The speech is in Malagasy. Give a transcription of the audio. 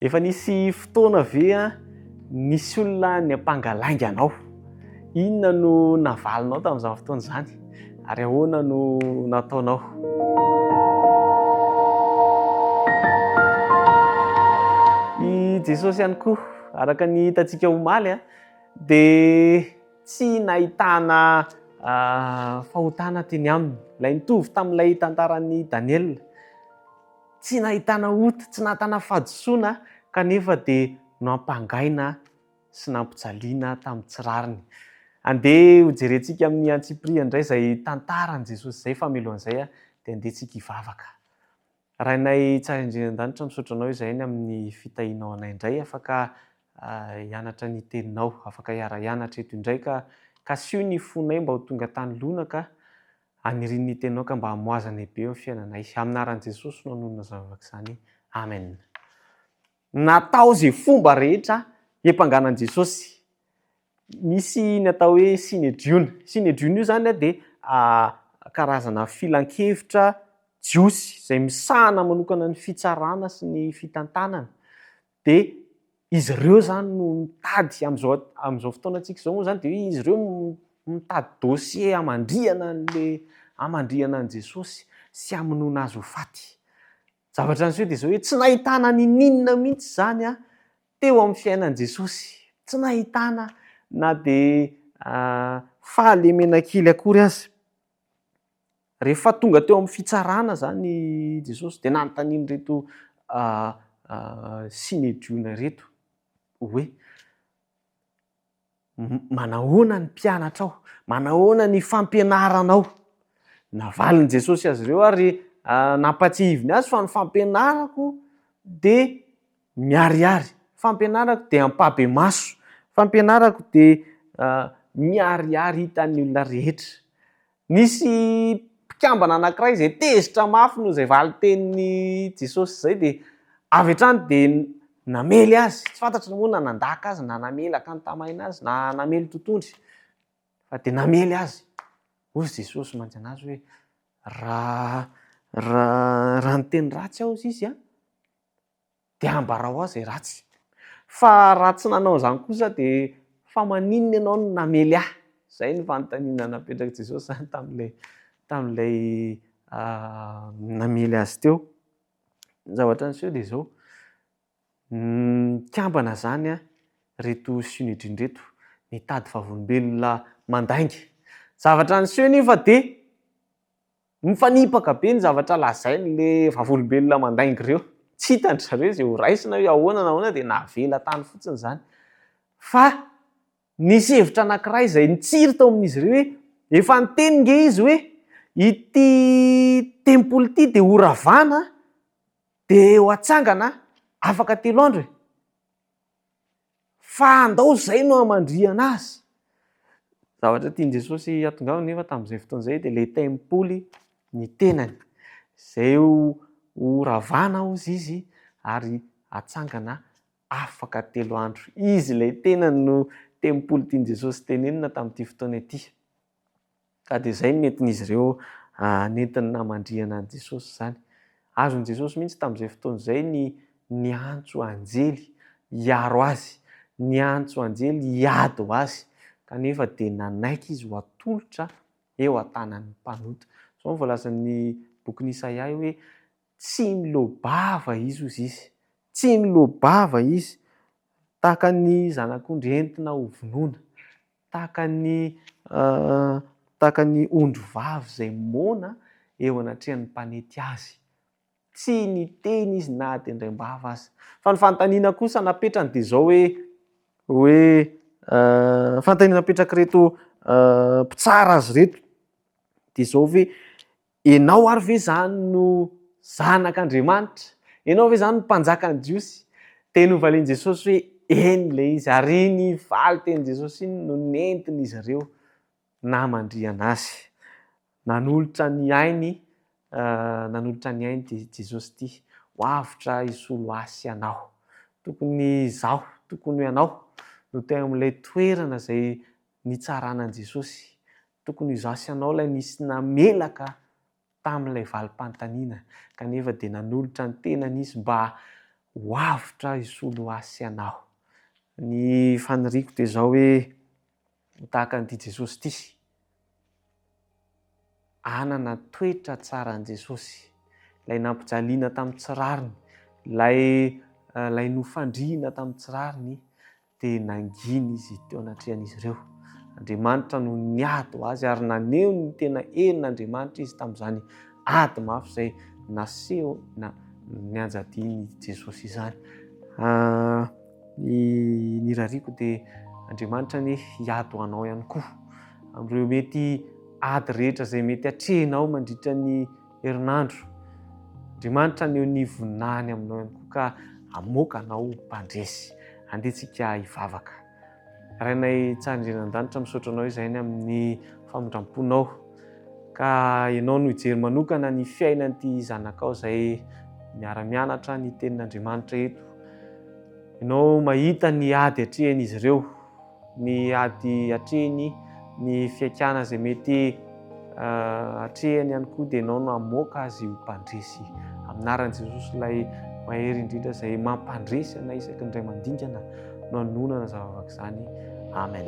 Efa nisy fotoana ve nisy olona niampangalainga anao? Inona no navalinao tamin'izany fotoana izany? Ary ahoana no nataonao? I Jesosy ihany koa, araka ny hitantsika omaly dia tsy nahitana fahotana teny aminy. Ilay nitovy tamin'ilay tantaran'i Daniel. Tsy nahitana ota, tsy nahitana fahadisoana kanefa dia nampangaina sy nampijaliana tamin'ny tsirariny. Andeha hojerentsika amin'ny antsipiriana indray izay tantaran'i Jesosy izay famelohan'izay dia andehantsika hivavaka. Rahainay tsara indrindran-danitra misaotra anao izay ny amin'ny fitahinao anay indray, afaka hianatra ny teninao, afaka hiara-hianatra eto indray ka kasio ny fonay mba ho tonga tany lonaka haniriany ny teninao ka mba hamoazana be amin'ny fiainanay. Amin'ny anaran'i Jesosy no anonona zavavaka izany. Amen. Natao izay fomba rehetra hiampanganan Jesosy. Misy ny atao hoe Synedriona. Synedriona io izany dia karazana filan-kevitra jiosy izay misahana manokana ny fitsarana sy ny fitantanana. Dia izy ireo izany no mitady amin'izao fotoanantsika izao moa izany dia izy ireo mitady dosie hamandriana an'i Jesosy sy hamonoana azy ho faty. Zavatra an'izy dia izao hoe tsy nahitana ninona mihitsy izany teo amin'ny fiainan'i Jesosy. Tsy nahitana na dia fahalemena kely akory azy. Rehefa tonga teo amin'ny fitsarana izany Jesosy dia nanontaniany reto Synedriona reto hoe manahoana ny mpianatrao? Manahoana ny fampianaranao? Navaliny Jesosy azy ireo ary nampatsihiviny azy fa ny fampianarako dia miharihary. Fampianarako dia hampabe maso. Fampianarako dia miharihary hitan'ny olona rehetra. Nisy mpikambana anankiray izay tezitra mafy noho izay valin-tenin'i Jesosy izay dia avy hatrany dia namely azy. Tsy fantatra moa na nandaka azy, na namely akany tamaina azy, na namely totondry. Fa dia namely azy. Hoy Jesosy mantsy anazy hoe raha niteny ratsy aho izy dia ambarao azy ratsy. Fa raha tsy nanao izany kosa dia fa maninona ianao no namely ahy? Izay ny fanontaniana napetraka Jesosy tamin'ilay namely azy teo. Ny zavatra an'iseho dia izao. Mikambana izany reto Synedriana reto, mitady vavolombelona mandainga. Zavatra an'iseho nefa dia mifanipaka be ny zavatra lazain'ilay vavolombelona mandainga ireo. Tsy hitandry zareo izay ho raisina hoe ahoana na ahoana dia navela tany fotsiny izany. Fa nisy hevitra anankiray izay nitsiry tao amin'izy ireo hoe efa niteny nge izy hoe ity tempoly ity dia ho ravana dia ho atsangana afaka 3 andro. Fa andao izay no hamandriana azy. Zavatra tian'i Jesosy hatongavany nefa tamin'izay fotoana izay dia ilay tempoly ny tenany. Izay ho ravana hozy izy ary atsangana afaka 3 andro. Izy ilay tenany no tempoly tian'i Jesosy tenenina tamin'ity fotoana ity. Ka dia izay nentin'izy ireo nentin'ny namandriana an'i Jesosy izany. Azon'i Jesosy mihitsy tamin'izay fotoana izay ny antso anjely hiaro azy, ny antso anjely hiady ho azy. Kanefa dia nanaiky izy ho atolotra eo an-tanan'ny mpanota. Izao voalazan'ny bokin'i Isaia hoe tsy milobava izy hozy izy. Tsy milobava izy. Tahaka ny zanak'ondry entina ho vonoina. Tahaka ny ondry vavy izay mona eo anatrehan'ny mpanety azy. Tsy niteny izy na tendraim-bava azy. Fa ny fanontaniana kosa napetrany dia izao hoe fanontaniana napetraka reto mpitsara azy reto dia izao hoe ianao ary ve izany no zanak'Andriamanitra? Ianao ve izany no mpanjakan'ny jiosy? Teny hovalian'i Jesosy hoe eny ilay izy ary ny valy tenin'i Jesosy iny no nentin'izy ireo namandriana azy. Nanolotra ny ainy Jesosy ity. Ho avitra hisolo asy ianao. Tokony izaho, tokony ianao no teo amin'ilay toerana izay nitsaranan'i Jesosy. Tokony izaho sy ianao ilay nisy namelaka tamin'ilay valim-panontaniana. Kanefa dia nanolotra ny tenany izy mba ho avitra isolo asy anao. Ny faniriako dia zao hoe tahaka an'ity Jesosy ity, anana toetra tsara an' Jesosy, ilay nampijaliana tamin'ny tsirariny, ilay nofandriana tamin'ny tsirariny dia nanginy izy teo anatrehan'izy ireo. Andriamanitra no niady ho azy ary naneho ny tena henin'Andriamanitra izy tamin'izany ady mafy izay naseho nianjadiany Jesosy izany. Ny rariako dia Andriamanitra ny hiady ho anao ihany koa amin'ireo mety ady rehetra izay mety hatrehinao mandritra ny herinandro. Andriamanitra ny eo ny voninahiny aminao ihany koa ka hamoaka anao mpandresy. Andehantsika hivavaka. Rainay tsara indrindra an-danitra misaotra anao izay ny amin'ny famindram-ponao ka ianao no hijery manokana ny fiainan'ity zanakao izay miara-mianatra ny tenin'Andriamanitra eto. Ianao mahita ny ady hatrehan'izy ireo, ny ady hatrehany, ny fiaikana izay mety hatrehany ihany koa dia ianao no hamoaka azy ho mpandresy. Aminaran'i Jesosy ilay mahery indrindra izay mampandresy anay isaky ny ray mandingana no hanonana zavavaka izany. Amen.